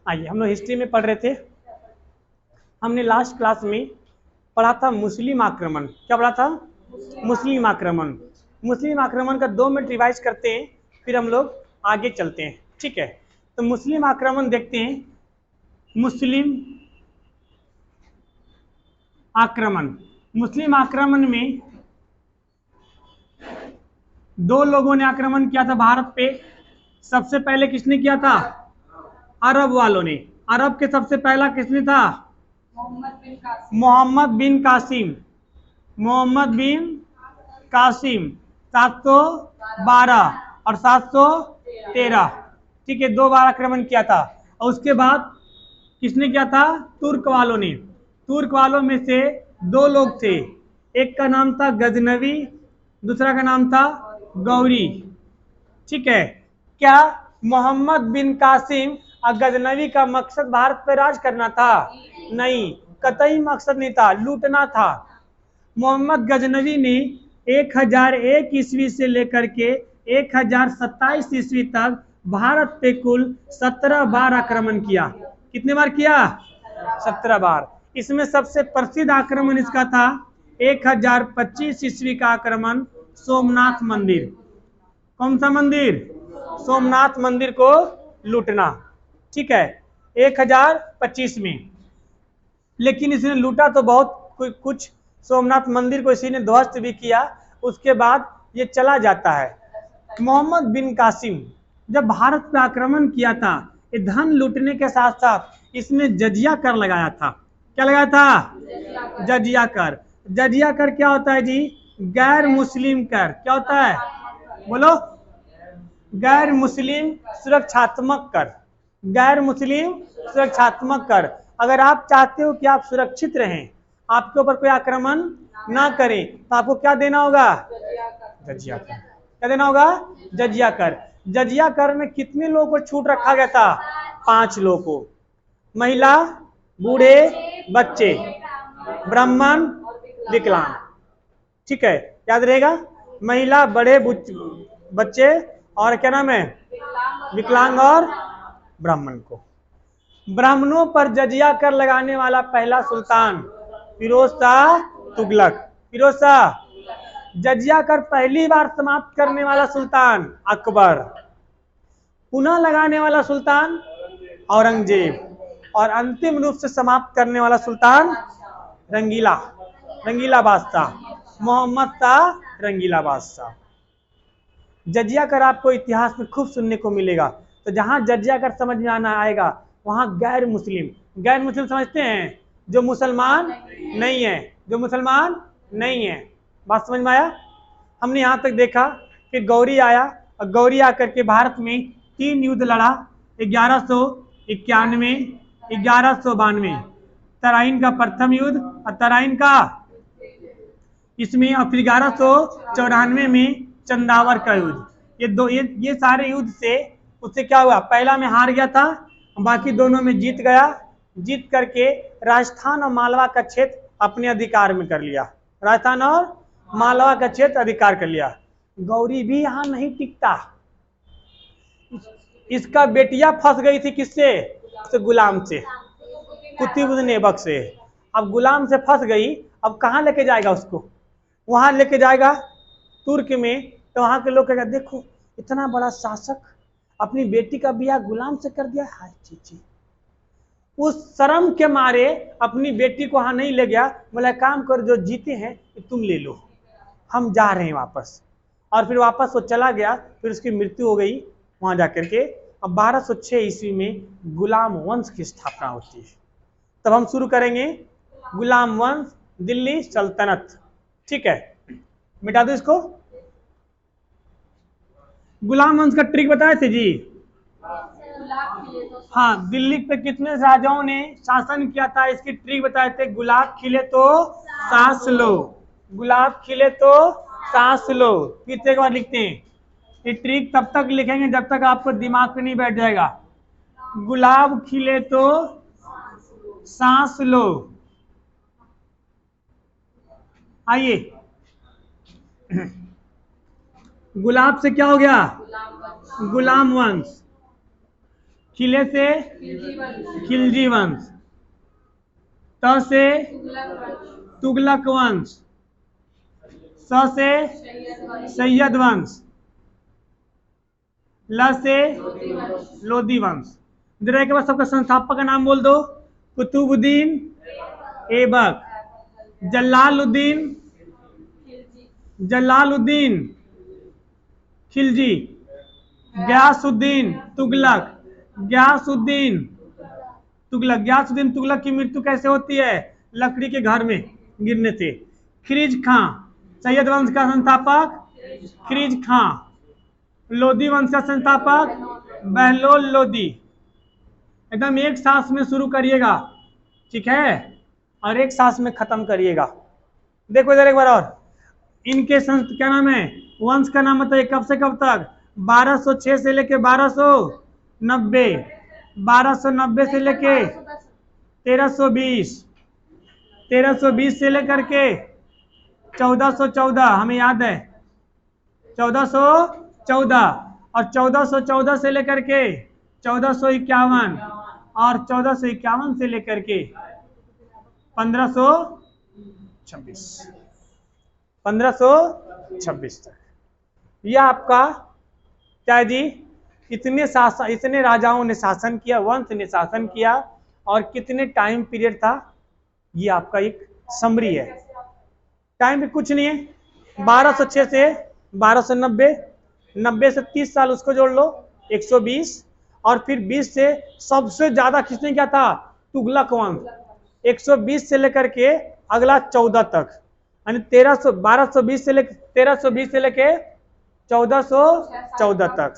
आइए, हम लोग हिस्ट्री में पढ़ रहे थे। हमने लास्ट क्लास में पढ़ा था मुस्लिम आक्रमण। क्या पढ़ा था? मुस्लिम आक्रमण। मुस्लिम आक्रमण का 2 मिनट रिवाइज करते हैं, फिर हम लोग आगे चलते हैं। ठीक है, तो मुस्लिम आक्रमण देखते हैं। मुस्लिम आक्रमण में 2 लोगों ने आक्रमण किया था भारत पे। सबसे पहले किसने किया था? अरब वालों ने। अरब के सबसे पहला किसने था? मोहम्मद बिन कासिम। मोहम्मद बिन कासिम 712 और 713। ठीक है, 2 बार आक्रमण किया था। और उसके बाद किसने किया था? तुर्क वालों ने। तुर्क वालों में से 2 लोग थे, एक का नाम था गजनवी, दूसरा का नाम था गौरी। ठीक है, क्या मोहम्मद बिन कासिम और गजनवी का मकसद भारत पर राज करना था? नहीं, कतई मकसद नहीं था, लूटना था। मोहम्मद गजनवी ने 1001 ईस्वी से लेकर के 1027 ईस्वी तक भारत पे कुल 17 बार आक्रमण किया। कितने बार किया? 17 बार। इसमें सबसे प्रसिद्ध आक्रमण इसका था 1025 ईस्वी का आक्रमण सोमनाथ मंदिर। कौन सा मंदिर? सोमनाथ मंदिर को लूटना। ठीक है, 1025 में। लेकिन इसने लूटा तो बहुत कुछ। सोमनाथ मंदिर को इसी ने ध्वस्त भी किया। उसके बाद ये चला जाता है। मोहम्मद बिन कासिम जब भारत पे आक्रमण किया था, ये धन लूटने के साथ साथ इसमें जजिया कर लगाया था। क्या लगाया था? जजिया कर। जजिया कर क्या होता है जी? गैर मुस्लिम कर। क्या होता है? बोलो। गैर मुस्लिम सुरक्षात्मक कर। गैर मुस्लिम सुरक्षात्मक कर। अगर आप चाहते हो कि आप सुरक्षित रहें, आपके ऊपर कोई आक्रमण ना करे, तो आपको क्या देना होगा? जजिया कर। क्या देना होगा? जजिया कर। जजिया कर में कितने लोगों को छूट रखा गया था? 5 लोगों को। महिला, बूढ़े, बच्चे, ब्राह्मण, विकलांग। ठीक है, याद रहेगा। महिला, बड़े, बच्चे और क्या नाम है? विकलांग और ब्राह्मण को। ब्राह्मणों पर जजिया कर लगाने वाला पहला सुल्तान फिरोज शाह तुगलक। फिरोज शाह। जजिया कर पहली बार समाप्त करने वाला सुल्तान अकबर। पुनः लगाने वाला सुल्तान औरंगजेब। और अंतिम रूप से समाप्त करने वाला सुल्तान रंगीला बादशाह, मोहम्मद शाह रंगीला बादशाह। जजिया कर आपको इतिहास में खूब सुनने को मिलेगा। तो जहां जजिया कर समझ में आना आएगा, वहां गैर मुस्लिम समझते हैं जो मुसलमान नहीं है, जो मुसलमान नहीं है। बात समझ में आया? हमने यहां तक देखा कि गौरी आया, और गौरी आकर के भारत में 3 युद्ध लड़ा। 1191, 1192। तराइन का प्रथम युद्ध और तराइन का इसमें, और फिर 1194 में चंदावर का युद्ध। ये सारे युद्ध से उससे क्या हुआ? पहला में हार गया था, बाकी दोनों में जीत गया। जीत करके राजस्थान और मालवा का क्षेत्र अपने अधिकार में कर लिया। राजस्थान और मालवा का क्षेत्र अधिकार कर लिया। गौरी भी यहां नहीं टिकता। इसका बेटिया फंस गई थी किससे? गुलाम से, कुतुबुद्दीन ऐबक से। अब गुलाम से फंस गई, अब कहां लेके जाएगा उसको? वहां लेके जाएगा तुर्क में। तो वहां के लोग कहेगा, देखो इतना बड़ा शासक अपनी बेटी का ब्याह गुलाम से कर दिया। हाय चीची। उस शर्म के मारे अपनी बेटी को वहां नहीं ले गया। बोला काम कर, जो जीते हैं तुम ले लो, हम जा रहे हैं वापस। और फिर वापस वो चला गया। फिर उसकी मृत्यु हो गई वहां जाकर के। अब 1206 ईस्वी में गुलाम वंश की स्थापना होती है। तब हम शुरू करेंगे गुलाम वंश, दिल्ली सल्तनत। ठीक है, मिटा दो इसको। गुलाम वंश का ट्रिक बताए थे जी। हाँ, दिल्ली पे कितने राजाओं ने शासन किया था, इसकी ट्रिक बताए थे। गुलाब खिले तो सांस लो, गुलाब खिले तो सांस लो। फिर से एक बार लिखते हैं। ये ट्रिक तब तक लिखेंगे जब तक आपको दिमाग में नहीं बैठ जाएगा। गुलाब खिले तो सांस लो। आइए, गुलाब से क्या हो गया? गुलाम वंश। खिले से खिलजी वंश, त से तुगलक वंश, स से सैयद वंश, ल से लोधी वंश। इधर के बाद सबका संस्थापक का नाम बोल दो। कुतुबुद्दीन ऐबक, जलालुद्दीन खिलजी, गयासुद्दीन तुगलक, गयासुद्दीन तुगलक की मृत्यु कैसे होती है? लकड़ी के घर में गिरने से। खिरिज खां, सैयद वंश का संस्थापक खिरिज खां, लोधी वंश का संस्थापक बहलोल लोधी। एकदम एक सांस में शुरू करिएगा, ठीक है, और एक सांस में खत्म करिएगा। देखो इधर एक बार और, इनके क्या नाम है? वंश का नाम बताइए, कब से कब तक? 1206 से लेके 1290, 1290 से लेके 1320, 1320 से लेकर के 1414, हमें याद है 1414, और 1414 से लेकर के 1451, और 1451 से लेकर के 1526 तक। यह आपका क्या है जी? इतने राजाओं ने शासन किया, वंश ने शासन किया, और कितने टाइम पीरियड था, ये आपका एक समरी है। टाइम कुछ नहीं है, 1206 से 1290, 90 से 30 साल उसको जोड़ लो, 120, और फिर 20 से सबसे ज्यादा किसने क्या था? तुगलक वंश, 120 से लेकर के अगला 14 तक, यानी 1220 से लेकर 1320 से लेके 1414 तक,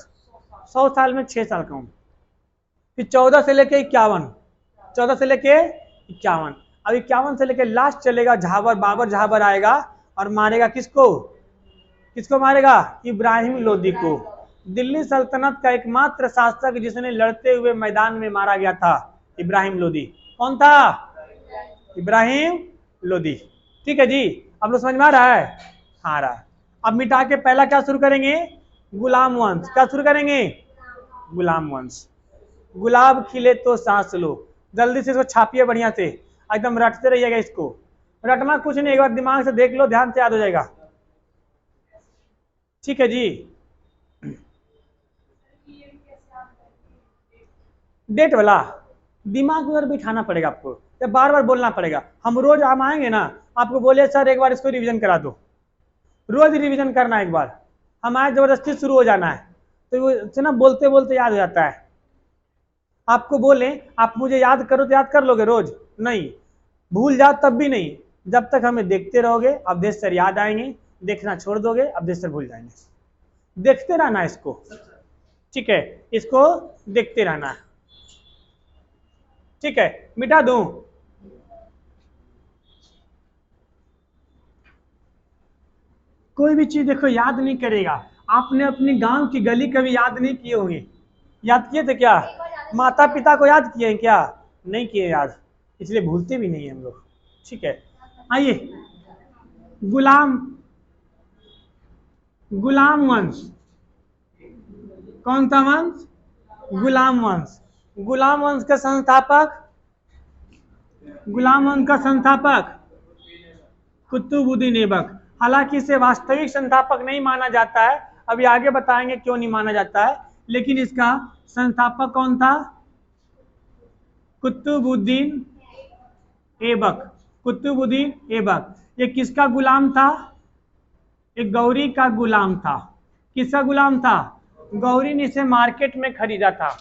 100 साल में 6 साल का हूं। फिर 14 से लेके 51, 14 से लेके 51, अब 51 से लेके लास्ट चलेगा बाबर झाबर आएगा और मारेगा किसको मारेगा? इब्राहिम लोदी को। दिल्ली सल्तनत का एकमात्र शासक जिसने लड़ते हुए मैदान में मारा गया था, इब्राहिम लोदी। कौन था? इब्राहिम लोदी। ठीक है जी, अब लोग समझ में आ रहा है? आ रहा है। अब मिटा के पहला क्या शुरू करेंगे? गुलाम वंश। क्या शुरू करेंगे? गुलाम वंश। गुलाब खिले तो सांस लो। जल्दी से इसको छापिए बढ़िया से, एकदम रटते रहिएगा। इसको रटना कुछ नहीं, एक बार दिमाग से देख लो, ध्यान से याद हो जाएगा। ठीक है जी। डेट वाला दिमाग में बिठाना पड़ेगा आपको, या बार बार बोलना पड़ेगा। हम रोज आएंगे ना, आपको बोले सर एक बार इसको रिवीजन करा दो, रोज रिवीजन करना। एक बार हमारे जबरदस्ती शुरू हो जाना है, तो वो ना बोलते बोलते याद हो जाता है। आपको बोले आप मुझे याद करो तो याद कर लोगे रोज? नहीं, भूल जाओ तब भी नहीं। जब तक हमें देखते रहोगे अवधेश सर याद आएंगे, देखना छोड़ दोगे अवधेश सर भूल जाएंगे। देखते रहना इसको, ठीक है, इसको देखते रहना, ठीक है। मिटा दूं? कोई भी चीज देखो याद नहीं करेगा। आपने अपनी गांव की गली कभी याद नहीं किए होंगे? याद किए थे क्या? माता पिता को याद किए हैं क्या? नहीं किए याद, इसलिए भूलते भी नहीं हम लोग। ठीक है, आइए। गुलाम वंश। कौन सा वंश? गुलाम वंश। गुलाम वंश का संस्थापक कुतुबुद्दीन ऐबक। हालांकि इसे वास्तविक संस्थापक नहीं माना जाता है, अभी आगे बताएंगे क्यों नहीं माना जाता है, लेकिन इसका संस्थापक कौन था? कुतुबुद्दीन ऐबक। कुतुबुद्दीन ऐबक। ये किसका गुलाम था? एक गौरी का गुलाम था। किसका गुलाम था? गौरी ने इसे मार्केट में खरीदा था।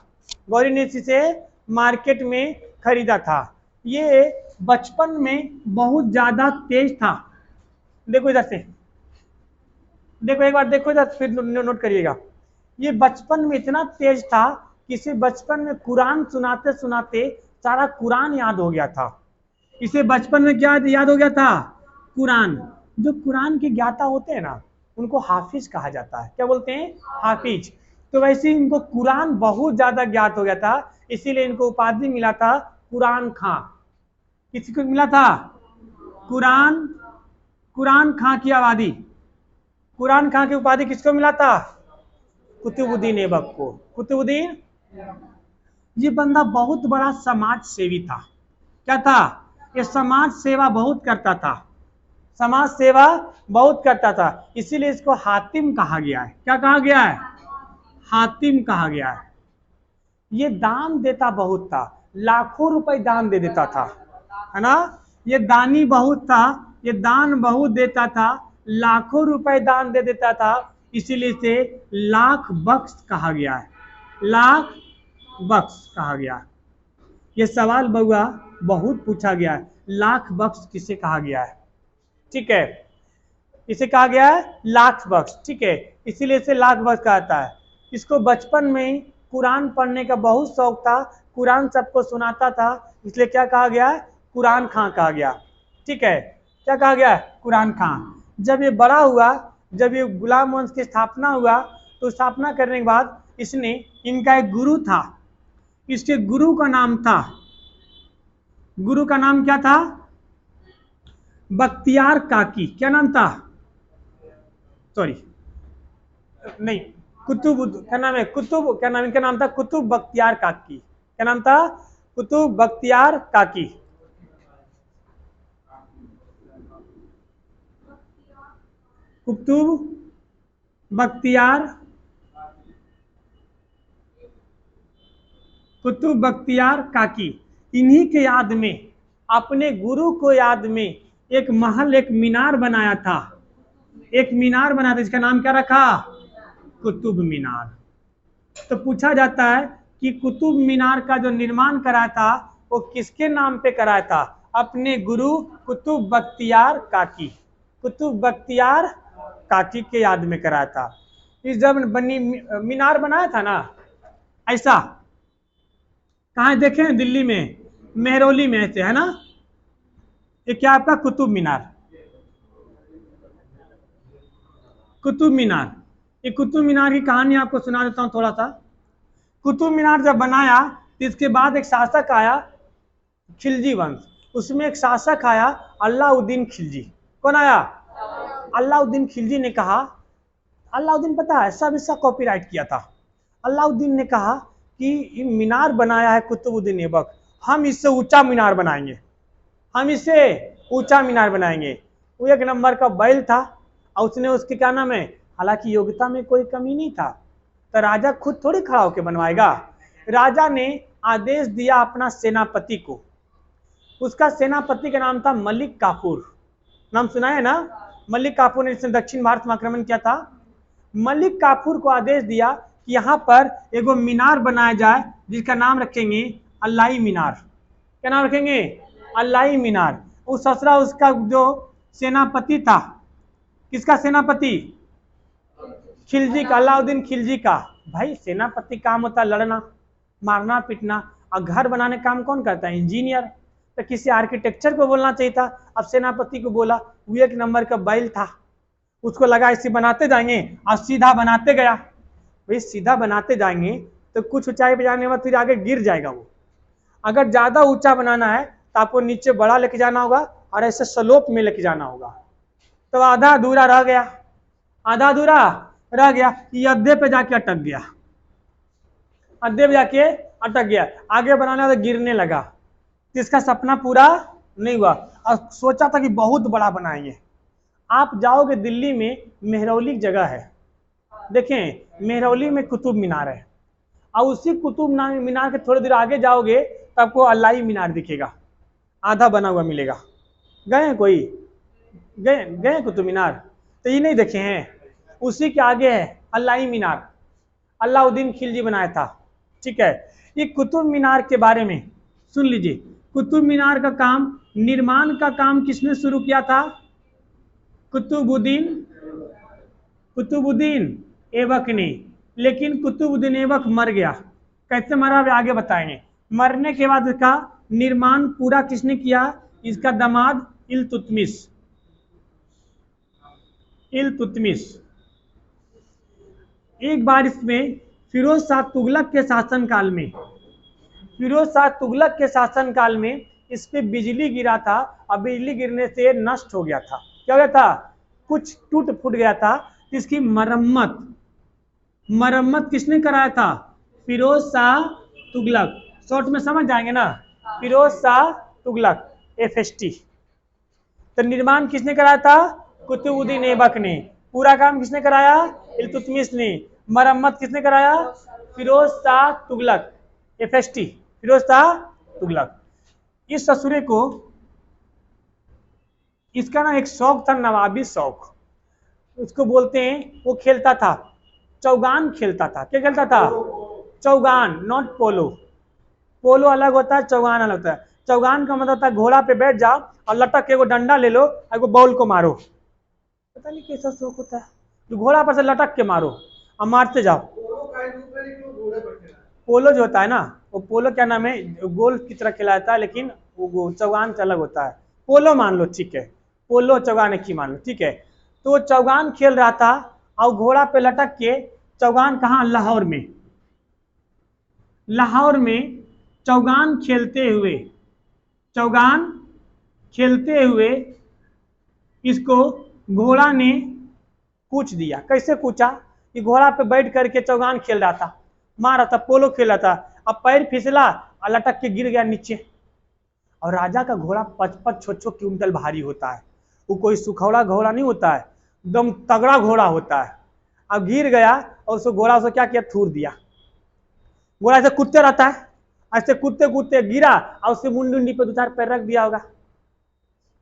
गौरी ने इसे मार्केट में खरीदा था। ये बचपन में बहुत ज्यादा तेज था। देखो इधर से, देखो एक बार देखो इधर, फिर नोट करिएगा। ये बचपन में इतना तेज था कि इसे बचपन में कुरान सुनाते सुनाते सारा कुरान याद हो गया था। इसे बचपन में क्या याद हो गया था? कुरान। जो कुरान के ज्ञाता होते हैं ना, उनको हाफिज कहा जाता है। क्या बोलते हैं? हाफिज। तो वैसे ही इनको कुरान बहुत ज्यादा ज्ञात हो गया था, इसीलिए इनको उपाधि मिला था कुरान खां। किसी को मिला था? कुरान खां की आबादी। कुरान खां की उपाधि किसको मिला था? कुतुबुद्दीन ऐबक को। कुतुबुद्दीन ये बंदा बहुत बड़ा समाज सेवी था। क्या था? ये समाज सेवा बहुत करता था, समाज सेवा बहुत करता था, इसीलिए इसको हातिम कहा गया है। क्या कहा गया है? हातिम कहा गया है। ये दान देता बहुत था, लाखों रुपए दान दे देता था, है ना। ये दानी बहुत था, ये दान बहुत देता था, लाखों रुपए दान दे देता था, इसीलिए इसे लाख बख्श कहा गया है। लाख बख्श कहा गया है। ये सवाल बउआ बहुत पूछा गया है, लाख बख्श किसे कहा गया है? ठीक है, इसे कहा गया है लाख बख्श। ठीक है, इसीलिए इसे लाख बख्श कहता है। इसको बचपन में ही कुरान पढ़ने का बहुत शौक था, कुरान सबको सुनाता था, इसलिए क्या कहा गया है? कुरान खां कहा गया। ठीक है, क्या कहा गया है? कुरान खां। जब ये बड़ा हुआ, जब ये गुलाम वंश की स्थापना हुआ, तो स्थापना करने के बाद इसने, इनका एक गुरु था, इसके गुरु का नाम था, गुरु का नाम क्या था? बख्तियार काकी। क्या नाम था? सॉरी नहीं, कुतुब, क्या नाम है? कुतुब, क्या नाम, इनका नाम था कुतुब बख्तियार काकी। क्या नाम था? कुतुब बख्तियार काकी। कुतुब बख्तियार, कुतुब बख्तियार काकी। इन्हीं के याद में, अपने गुरु को याद में एक महल, एक मीनार बनाया था, एक मीनार बनाया था, इसका नाम क्या रखा? कुतुब मीनार। तो पूछा जाता है कि कुतुब मीनार का जो निर्माण कराया था वो किसके नाम पे कराया था? अपने गुरु कुतुब बख्तियार काकी, कुतुब बख्तियार काकी के याद में कराया था। इस जब बनी मीनार बनाया था ना, ऐसा कहाँ देखे? दिल्ली में मेहरौली में ऐसे, है ना। ये क्या आपका? कुतुब मीनार, कुतुब मीनार। ये कुतुब मीनार की कहानी आपको सुना देता हूँ थोड़ा सा। कुतुब मीनार जब बनाया तो इसके बाद एक शासक आया, खिलजी वंश, उसमें एक शासक आया अलाउद्दीन खिलजी। कौन आया? अलाउद्दीन खिलजी ने कहा, अलाउद्दीन पता है सब इसका कॉपीराइट किया था। अलाउद्दीन ने कहा कि मीनार बनाया है कुतुबुद्दीन ऐबक, हम इससे ऊंचा मीनार बनाएंगे, हम इससे ऊंचा मीनार बनाएंगे। वो एक नंबर का बैल था, और उसने, उसके क्या नाम है, हालांकि योग्यता में कोई कमी नहीं था, तो राजा खुद थोड़ी खड़ा होकर बनवाएगा। राजा ने आदेश दिया अपना सेनापति को, उसका सेनापति का नाम था मलिक काफूर। नाम सुना है ना? मलिक काफूर ने दक्षिण भारत में आक्रमण किया था। मलिक काफूर को आदेश दिया कि यहाँ पर एगो मीनार बनाया जाए, जिसका नाम रखेंगे अल्लाई मीनार। क्या नाम रखेंगे? अल्लाई मीनार। उस ससरा, उसका जो सेनापति था, किसका सेनापति? खिलजी का, अलाउद्दीन खिलजी का। भाई सेनापति काम होता है लड़ना, मारना, पीटना, और घर बनाने काम कौन करता है? इंजीनियर। तो किसी आर्किटेक्चर को बोलना चाहिए था, अब सेनापति को बोला। वो एक नंबर का बैल था, उसको लगा इसे बनाते जाएंगे, और सीधा बनाते गया। भाई सीधा बनाते जाएंगे तो कुछ ऊंचाई पे जाने के बाद फिर आगे गिर जाएगा वो। अगर ज्यादा ऊंचा बनाना है तो आपको नीचे बड़ा लेके जाना होगा, और ऐसे स्लोप में लेके जाना होगा। तो आधा अधूरा रह गया, आधा अधूरा रह गया, ये अद्धे पे जाके अटक गया, अद्धे पे जाके अटक गया। आगे बनाना तो गिरने लगा, इसका सपना पूरा नहीं हुआ, और सोचा था कि बहुत बड़ा बनाएंगे। आप जाओगे दिल्ली में, मेहरौली जगह है, देखें मेहरौली में कुतुब मीनार है, और उसी कुतुब मीनार के थोड़ी देर आगे जाओगे तो आपको अल्लाई मीनार दिखेगा, आधा बना हुआ मिलेगा। गए हैं कोई? गए कुतुब मीनार? तो ये नहीं देखे हैं, उसी के आगे है अल्लाई मीनार, अलाउद्दीन खिलजी बनाया था। ठीक है, ये कुतुब मीनार के बारे में सुन लीजिए। कुतुब मीनार का काम, निर्माण का काम किसने शुरू किया था? कुतुबुद्दीन ऐबक ने। लेकिन कुतुबुद्दीन ऐबक मर गया। कैसे मरा वे आगे बताएंगे। मरने के बाद इसका निर्माण पूरा किसने किया? इसका दामाद इल्तुतमिश। एक बार इसमें फिरोज शाह तुगलक के शासनकाल में, फिरोज शाह तुगलक के शासनकाल में इस पे बिजली गिरा था, और बिजली गिरने से नष्ट हो गया था। क्या हो गया था? कुछ टूट फूट गया था। इसकी मरम्मत किसने कराया था? फिरोज शाह तुगलक। शॉर्ट में समझ जाएंगे ना। फिरोज शाह तुगलक, FST। तो निर्माण किसने कराया था? कुतुबुद्दीन ऐबक ने। पूरा काम किसने कराया? इल्तुतमिश ने। मरम्मत किसने कराया? फिरोज शाह तुगलक, FST, फिरोज शाह तुगलक। इस ससुरे को, इसका ना एक शौक था, नवाबी शौक उसको बोलते हैं। वो खेलता था, चौगान खेलता था। क्या खेलता था? चौगान, नॉट पोलो। पोलो अलग होता है, चौगान अलग होता है। चौगान का मतलब होता है घोड़ा पे बैठ जाओ और लटक के एगो डंडा ले लो और एगो बॉल को मारो। पता नहीं कैसा शौक होता है, तो घोड़ा पर से लटक के मारो और मारते जाओ। पोलो जो होता है ना, वो पोलो क्या नाम है, गोल्फ की तरह खेला जाता है, लेकिन वो चौगान से अलग होता है। पोलो मान लो, ठीक है, पोलो चौगान एक ही मान लो, ठीक है। तो वो चौगान खेल रहा था और घोड़ा पे लटक के। चौगान कहाँ? लाहौर में। लाहौर में चौगान खेलते हुए, चौगान खेलते हुए इसको घोड़ा ने कूच दिया। कैसे कूचा? ये घोड़ा पे बैठ करके चौगान खेल रहा था, मार रहा था, पोलो खेल रहा था। अब पैर फिसला और लटक के गिर गया नीचे। और राजा का घोड़ा 55 क्विंटल भारी होता है। वो कोई सुखौड़ा घोड़ा नहीं होता है, एकदम तगड़ा घोड़ा होता है। अब गिर गया और उसको घोड़ा से क्या किया? थूर दिया। घोड़ा ऐसे कूदते रहता है, ऐसे कूदते कूदते गिरा और उसके मुंडी उंडी पे 2-4 पैर रख दिया होगा।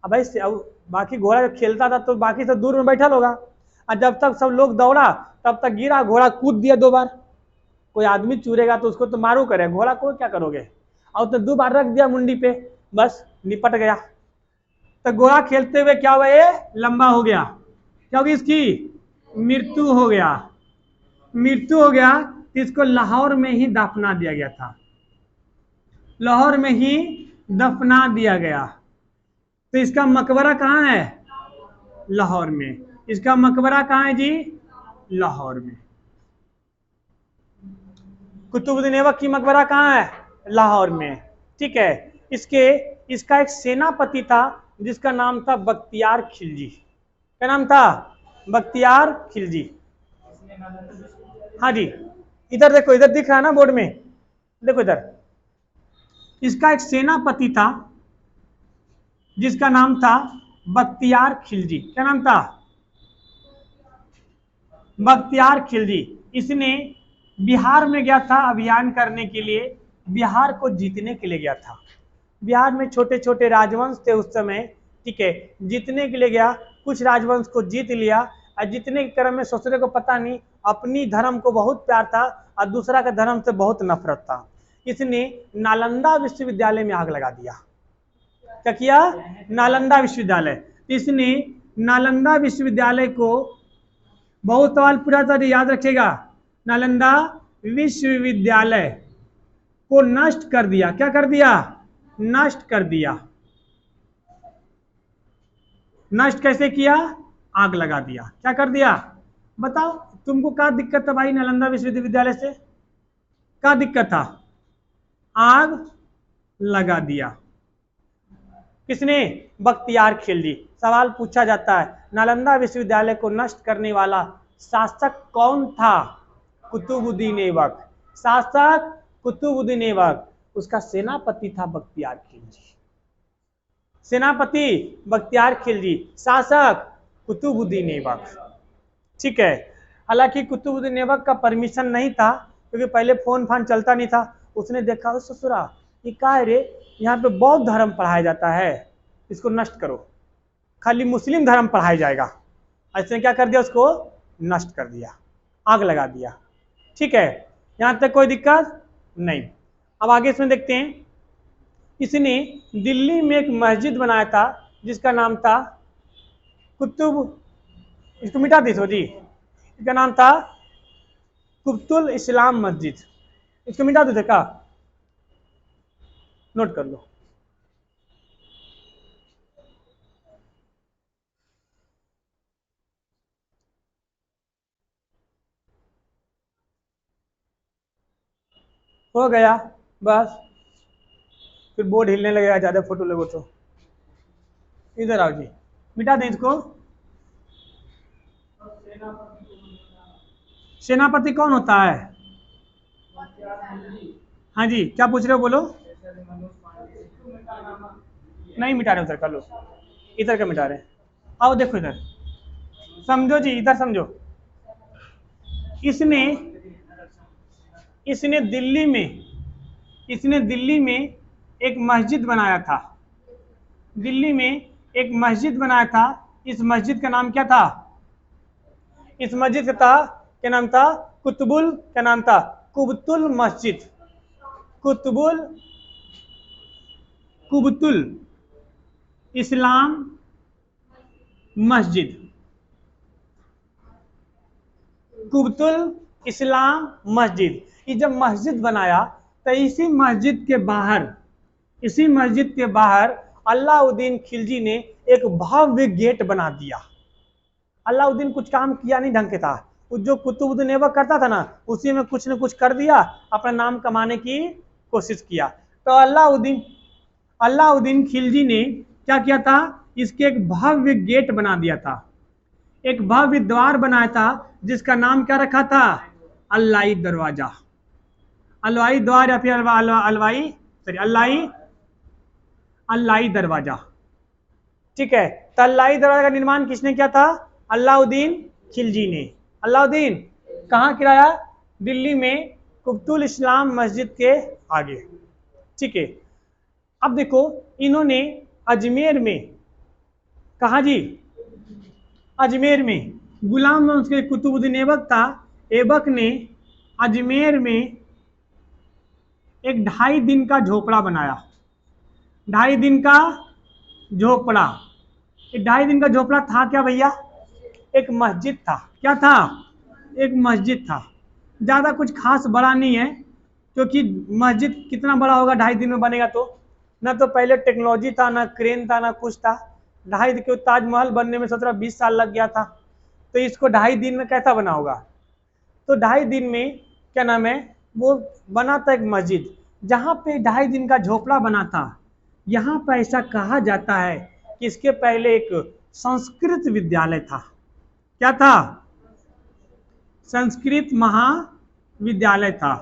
अब ऐसे, अब बाकी घोड़ा जब खेलता था तो बाकी सब दूर में बैठल होगा, और जब तक सब लोग दौड़ा तब तक गिरा, घोड़ा कूद दिया 2 बार। कोई आदमी चूरेगा तो उसको तो मारो करे, घोड़ा को क्या करोगे? और तो 2 बार रख दिया मुंडी पे, बस निपट गया। तो घोड़ा खेलते हुए क्या हुआ? ये लंबा हो गया, क्योंकि इसकी मृत्यु हो गया। मृत्यु हो गया तो इसको लाहौर में ही दफना दिया गया था, लाहौर में ही दफना दिया गया। तो इसका मकबरा कहाँ है? लाहौर में। इसका मकबरा कहाँ है जी? लाहौर में। कुतुबुद्दीन ऐबक की मकबरा कहाँ है? लाहौर में, ठीक है। इसका एक सेनापति था जिसका नाम था बख्तियार खिलजी। क्या नाम था? बख्तियार खिलजी। हाँ जी, इधर देखो, इधर दिख रहा है ना बोर्ड में, देखो इधर। इसका एक सेनापति था जिसका नाम था बख्तियार खिलजी। क्या नाम था? बख्तियार खिलजी। इसने बिहार में गया था अभियान करने के लिए, बिहार को जीतने के लिए गया था। बिहार में छोटे छोटे राजवंश थे उस समय, ठीक है, जीतने के लिए गया। कुछ राजवंश को जीत लिया, और जीतने के क्रम में ससुरे को पता नहीं, अपनी धर्म को बहुत प्यार था और दूसरा का धर्म से बहुत नफरत था। इसने नालंदा विश्वविद्यालय में आग लगा दिया। क्या किया? नालंदा विश्वविद्यालय। इसने नालंदा विश्वविद्यालय को, बहुत सवाल पूरा था, याद रखिएगा, नालंदा विश्वविद्यालय को नष्ट कर दिया। क्या कर दिया? नष्ट कर दिया। नष्ट कैसे किया? आग लगा दिया। क्या कर दिया? बताओ, तुमको क्या दिक्कत था भाई नालंदा विश्वविद्यालय से? क्या दिक्कत था? आग लगा दिया। किसने? बख्तियार खिलजी। सवाल पूछा जाता है, नालंदा विश्वविद्यालय को नष्ट करने वाला शासक कौन था? कुतुबुद्दीन ऐबक। शासक कुतुबुद्दीन ऐबक, उसका सेनापति था बख्तियार खिलजी। सेनापति बख्तियार खिलजी, शासक कुतुबुद्दीन ऐबक, ठीक है। हालांकि कुतुबुद्दीन ऐबक का परमिशन नहीं था, क्योंकि पहले फोन फान चलता नहीं था। उसने देखा, ससुरा ये क्या है रे, यहाँ पे बौद्ध धर्म पढ़ाया जाता है, इसको नष्ट करो, खाली मुस्लिम धर्म पढ़ाया जाएगा। ऐसे क्या कर दिया? उसको नष्ट कर दिया, आग लगा दिया, ठीक है। यहाँ तक कोई दिक्कत नहीं। अब आगे इसमें देखते हैं, इसने दिल्ली में एक मस्जिद बनाया था जिसका नाम था इसको मिटा दीजिए जी, इसका नाम था कुतुल इस्लाम मस्जिद। इसको मिटा दीजिए, का नोट कर लो। हो गया बस, फिर बोर्ड हिलने लगेगा ज्यादा फोटो लगो तो। इधर आओ जी, मिटा दें इसको। सेनापति कौन होता है? हाँ जी, क्या पूछ रहे हो, बोलो। नहीं मिटा रहे उधर का, लो इधर का मिटा रहे हैं। आओ देखो इधर, समझो जी, इधर समझो। इसने इसने दिल्ली में इसने दिल्ली में एक मस्जिद बनाया था। दिल्ली में एक मस्जिद बनाया था। इस मस्जिद का नाम क्या था? इस मस्जिद का था, क्या नाम था? कुतुबुल, क्या नाम था? कुबतुल मस्जिद। कुतुबुल कुबतुल इस्लाम मस्जिद। कुबतुल इस्लाम मस्जिद। ये जब मस्जिद बनाया तो इसी मस्जिद के बाहर अलाउद्दीन खिलजी ने एक भव्य गेट बना दिया। अलाउद्दीन कुछ काम किया नहीं ढंग के था, जो कुतुबुद्दीन ऐबक करता था ना, उसी में कुछ न कुछ कर दिया, अपना नाम कमाने की कोशिश किया। तो अलाउद्दीन खिलजी ने क्या किया था? इसके एक भव्य गेट बना दिया था, एक भव्य द्वार बनाया था, जिसका नाम क्या रखा था? अल्लाई दरवाजा, अल्वाई द्वार, या फिर अल्लाई दरवाजा। ठीक है, तो अल्लाई दरवाजा का निर्माण किसने किया था? अलाउद्दीन खिलजी ने। अलाउद्दीन कहाँ गिराया? दिल्ली में कुतुबुल इस्लाम मस्जिद के आगे। ठीक है, अब देखो, इन्होंने अजमेर में, कहा जी? अजमेर में गुलाम वंश के कुतुबुद्दीन ऐबक था। ऐबक ने अजमेर में एक 2.5 दिन का झोपड़ा बनाया। 2.5 दिन का झोपड़ा। 2.5 दिन का झोपड़ा था क्या भैया? एक मस्जिद था। क्या था? एक मस्जिद था। ज़्यादा कुछ खास बड़ा नहीं है, क्योंकि मस्जिद कितना बड़ा होगा 2.5 दिन में बनेगा? तो ना तो पहले टेक्नोलॉजी था, ना क्रेन था, ना कुछ था। 2.5 दिन के ताजमहल बनने में 17-20 साल लग गया था, तो इसको 2.5 दिन में कैसा बना होगा? तो 2.5 दिन में क्या नाम है, वो बना था एक मस्जिद। जहाँ पे 2.5 दिन का झोपड़ा बना था, यहाँ पर ऐसा कहा जाता है कि इसके पहले एक संस्कृत विद्यालय था। क्या था? संस्कृत महाविद्यालय था।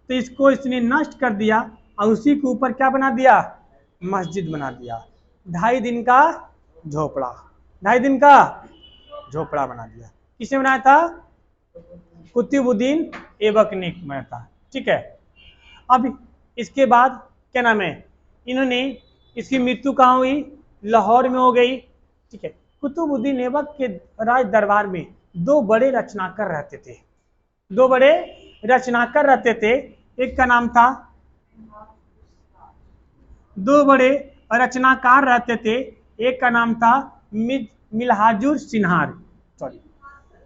तो इसको इसने नष्ट कर दिया और उसी के ऊपर क्या बना दिया? मस्जिद बना दिया। 2.5 दिन का झोपड़ा, 2.5 दिन का झोपड़ा बना दिया। किसने बनाया था? कुतुबुद्दीन ऐबक ने बनाया था। ठीक है, अब इसके बाद क्या नाम है, इन्होंने, इसकी मृत्यु कहाँ हुई? लाहौर में हो गई। ठीक है, कुतुबुद्दीन ऐबक के राज दरबार में 2 बड़े रचनाकार रहते थे। 2 बड़े रचनाकार रहते थे। एक का नाम था, 2 बड़े रचनाकार रहते थे। एक का नाम था मिनहाजुल सिन्हार, सॉरी,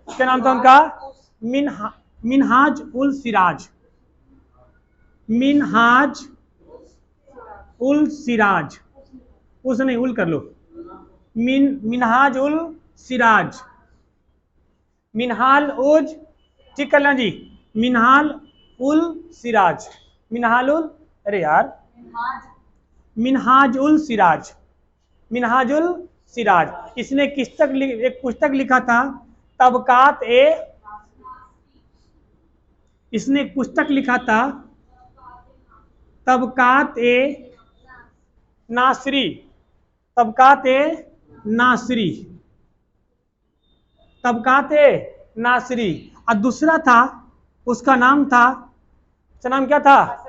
क्या नाम था उनका? मिनहाज उल सिराज। मिनहाज उल सिराज, उस नहीं, उल कर लो। मिनहाज उल सिराज, मिनहाल उज, ठीक करना जी, मिनहाल उल सिराज, मिनहाल उल, अरे यार, मिनहाज उल सिराज, मिनहाज उल सिराज। इसने एक पुस्तक लिखा था, तबकात ए, इसने एक पुस्तक लिखा था, तबकात ए नासरी, तबकात ए नासरी, तबकात ए नासरी। और दूसरा था, उसका नाम था, उसका नाम क्या था?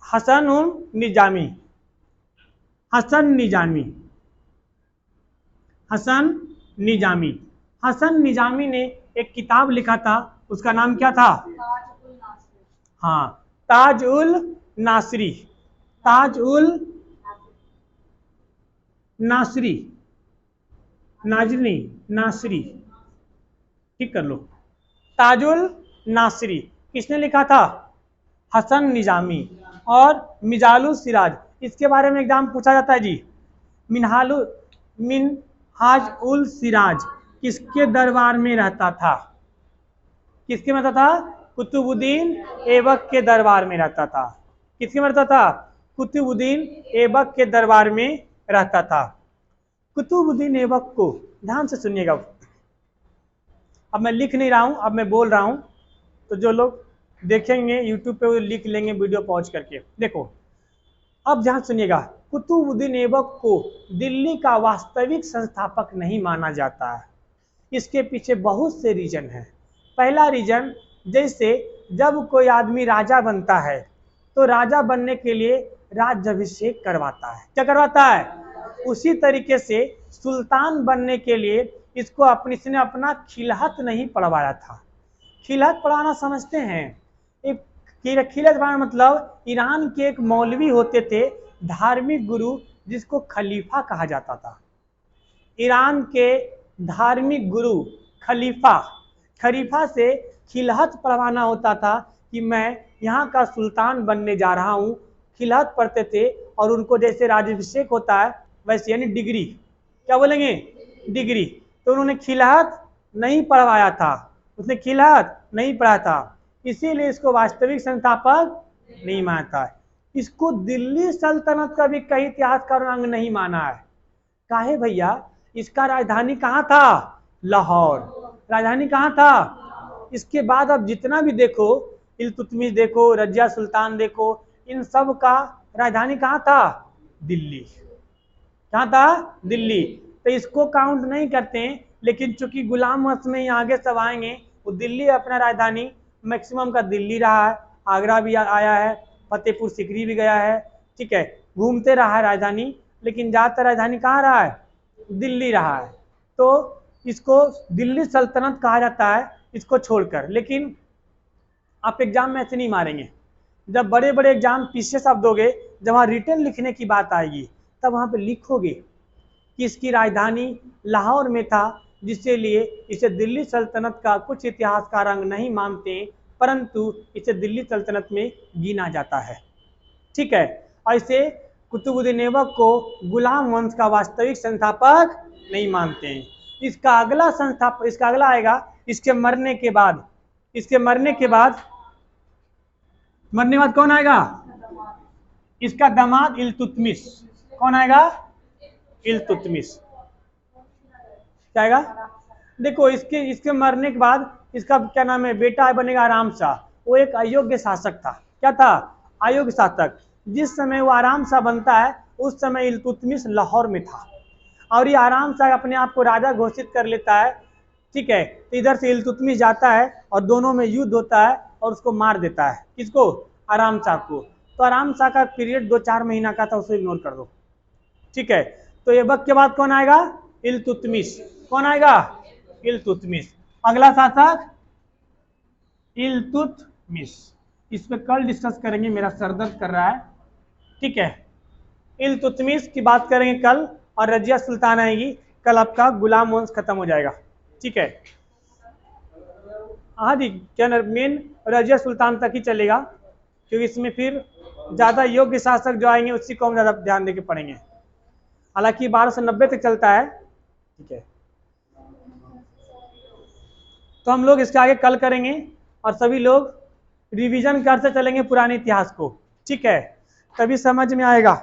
हसन उल निजामी, हसन निजामी, हसन निजामी। हसन निजामी ने एक किताब लिखा था, उसका नाम क्या था? हाँ, ताज उल नासरी, ताज उल नासरी, नाजरी, नासरी, ठीक कर लो, ताजुल नासरी। किसने लिखा था? हसन निजामी। और मिजालुल सिराज, इसके बारे में एग्जाम पूछा जाता है जी। मिनहाज उल सिराज किसके दरबार में रहता था? किसके में रहता था? कुतुबुद्दीन ऐबक के दरबार में रहता था। किसके में रहता था? कुतुबुद्दीन ऐबक के दरबार में रहता था। कुतुबुद्दीन ऐबक को ध्यान से सुनिएगा। अब मैं लिख नहीं रहा हूं, अब मैं बोल रहा हूं, तो जो लोग देखेंगे यूट्यूब पे, वो लिख लेंगे वीडियो पॉज करके। देखो अब ध्यान सुनिएगा, कुतुबुद्दीन ऐबक को दिल्ली का वास्तविक संस्थापक नहीं माना जाता है। इसके पीछे बहुत से रीजन हैं। पहला रीजन, जैसे जब कोई आदमी राजा बनता है तो राजा बनने के लिए राज्याभिषेक करवाता है। क्या करवाता है? उसी तरीके से सुल्तान बनने के लिए इसने अपना खिलहत नहीं पढ़वाया था। खिलहत पढ़ाना समझते हैं? एक खिलहत पढ़ाना मतलब ईरान के एक मौलवी होते थे, धार्मिक गुरु, जिसको खलीफा कहा जाता था। ईरान के धार्मिक गुरु खलीफा से खिलहत पढ़वाना होता था कि मैं यहाँ का सुल्तान बनने जा रहा हूँ। खिलहत पढ़ते थे और उनको जैसे राज्याभिषेक होता है वैसे, यानी डिग्री, क्या बोलेंगे, डिग्री। तो उन्होंने खिलहत नहीं पढ़वाया था, उसने खिलहत नहीं पढ़ा था, इसीलिए इसको वास्तविक संस्थापक नहीं मानता है। इसको दिल्ली सल्तनत का भी कई इतिहासकारों अंग नहीं माना है। काहे भैया? इसका राजधानी कहाँ था? लाहौर। राजधानी कहाँ था? इसके बाद अब जितना भी देखो, इल्तुतमिश देखो, रजिया सुल्तान देखो, इन सब का राजधानी कहाँ था? दिल्ली। कहाँ था? दिल्ली। तो इसको काउंट नहीं करते हैं, लेकिन चूंकि गुलाम वंश में आगे सब आएंगे, वो दिल्ली अपना राजधानी मैक्सिमम का दिल्ली रहा है, आगरा भी आया है, फतेहपुर सिकरी भी गया है, ठीक है, घूमते रहा है राजधानी, लेकिन ज़्यादातर राजधानी कहाँ रहा है? दिल्ली रहा है। तो इसको दिल्ली सल्तनत कहा जाता है, इसको छोड़कर। लेकिन आप एग्जाम में ऐसे नहीं मारेंगे। जब बड़े बड़े एग्जाम पीछे सब दोगे, जब वहाँ रिटर्न लिखने की बात आएगी, तब वहाँ पे लिखोगे कि इसकी राजधानी लाहौर में था, जिसके लिए इसे दिल्ली सल्तनत का कुछ इतिहासकार अंग नहीं मानते, परंतु इसे दिल्ली सल्तनत में गिना जाता है। ठीक है, ऐसे कुतुबुद्दीन ऐबक को गुलाम वंश का वास्तविक संस्थापक नहीं मानते हैं। इसका अगला आएगा इसके मरने के बाद। मरने के बाद कौन आएगा? इसका दामाद इल्तुतमिश। कौन आएगा? इल्तुतमिश। क्या आएगा? देखो इसके मरने के बाद इसका क्या नाम है, बेटा बनेगा आराम शाह। वो एक अयोग्य शासक था। क्या था? अयोग्य शासक। जिस समय वो आराम शाह बनता है, उस समय इल्तुतमिश लाहौर में था, और ये आराम शाह अपने आप को राजा घोषित कर लेता है। ठीक है, तो इधर से इल्तुतमिश जाता है और दोनों में युद्ध होता है और उसको मार देता है। किसको? आराम शाह को। तो आराम शाह का पीरियड 2-4 महीना का था, उसे इग्नोर कर दो। ठीक है, तो ऐबक के बाद कौन आएगा? इल्तुतमिश। कौन आएगा? इल्तुतमिश। अगला शासक इल्तुतमिश। इस पे कल डिस्कस करेंगे, मेरा सर दर्द कर रहा है। ठीक है, इल्तुतमिश की बात करेंगे कल, और रजिया सुल्तान आएगी कल। आपका गुलाम वंश खत्म हो जाएगा। ठीक है, हाँ जी, क्या मेन रजिया सुल्तान तक ही चलेगा, क्योंकि इसमें फिर ज़्यादा योग्य शासक जो आएंगे उसी को हम ज़्यादा ध्यान देके पढ़ेंगे। हालांकि 1290 तक चलता है। ठीक है, तो हम लोग इसके आगे कल करेंगे, और सभी लोग रिवीजन करते चलेंगे पुराने इतिहास को। ठीक है, तभी समझ में आएगा।